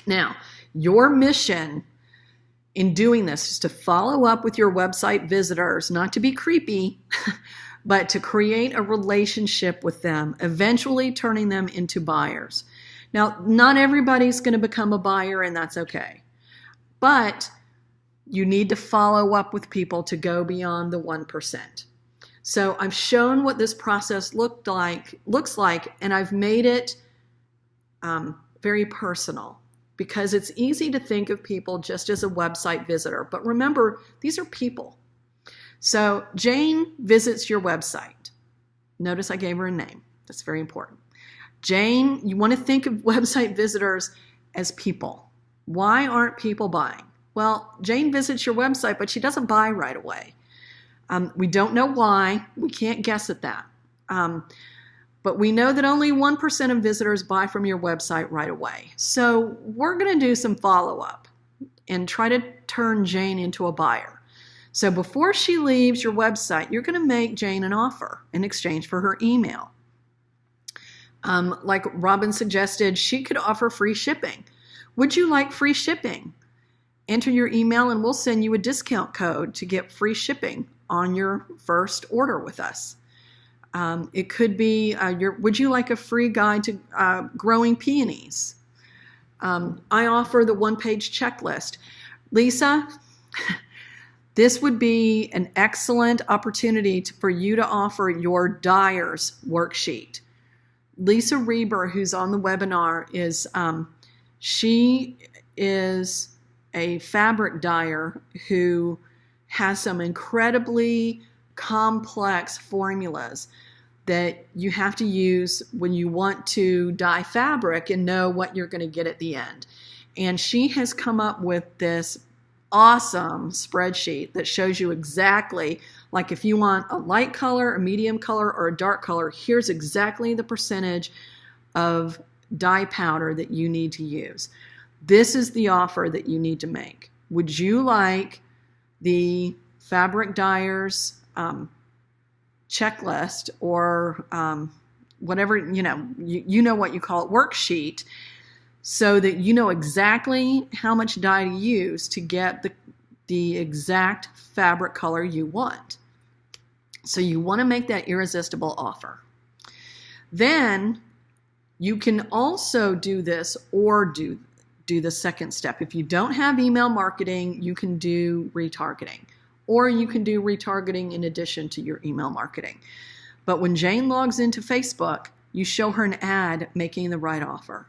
Now, your mission in doing this is to follow up with your website visitors, not to be creepy, but to create a relationship with them, eventually turning them into buyers. Now, not everybody's going to become a buyer, and that's okay. But you need to follow up with people to go beyond the 1%. So I've shown what this process looks like, and I've made it very personal, because it's easy to think of people just as a website visitor. But remember, these are people. So Jane visits your website. Notice I gave her a name. That's very important. Jane, you want to think of website visitors as people. Why aren't people buying? Well, Jane visits your website, but she doesn't buy right away. We don't know why. We can't guess at that. But we know that only 1% of visitors buy from your website right away. So we're going to do some follow-up and try to turn Jane into a buyer. So before she leaves your website, you're going to make Jane an offer in exchange for her email. Like Robin suggested, she could offer free shipping. Would you like free shipping? Enter your email and we'll send you a discount code to get free shipping on your first order with us. It could be, would you like a free guide to growing peonies? I offer the one-page checklist. Lisa, this would be an excellent opportunity for you to offer your dyers worksheet. Lisa Reber, who's on the webinar, she is a fabric dyer who has some incredibly complex formulas that you have to use when you want to dye fabric and know what you're going to get at the end. And she has come up with this awesome spreadsheet that shows you exactly, like if you want a light color, a medium color, or a dark color, here's exactly the percentage of dye powder that you need to use. This is the offer that you need to make. Would you like the fabric dyers checklist, or whatever, you know what you call it, worksheet, so that you know exactly how much dye to use to get the exact fabric color you want. So you want to make that irresistible offer. Then you can also do this, or do the second step. If you don't have email marketing, you can do retargeting. Or you can do retargeting in addition to your email marketing. But when Jane logs into Facebook, you show her an ad making the right offer.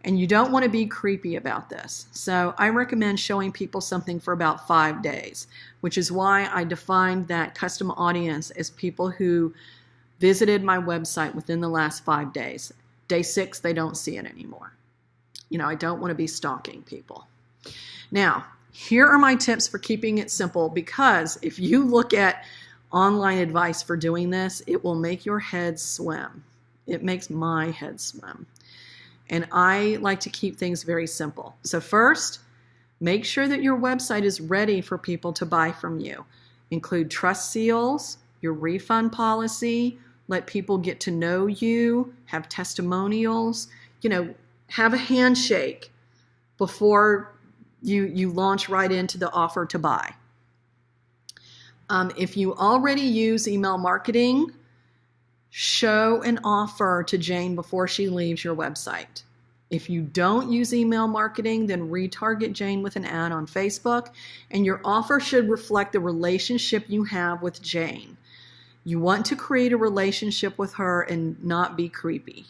And you don't want to be creepy about this. So I recommend showing people something for about 5 days, which is why I defined that custom audience as people who visited my website within the last 5 days. Day 6, they don't see it anymore. I don't want to be stalking people. Now, here are my tips for keeping it simple, because if you look at online advice for doing this, it will make your head swim. It makes my head swim. And I like to keep things very simple. So first, make sure that your website is ready for people to buy from you. Include trust seals, your refund policy, let people get to know you, have testimonials, have a handshake before you launch right into the offer to buy. If you already use email marketing, show an offer to Jane before she leaves your website. If you don't use email marketing, then retarget Jane with an ad on Facebook, and your offer should reflect the relationship you have with Jane. You want to create a relationship with her and not be creepy.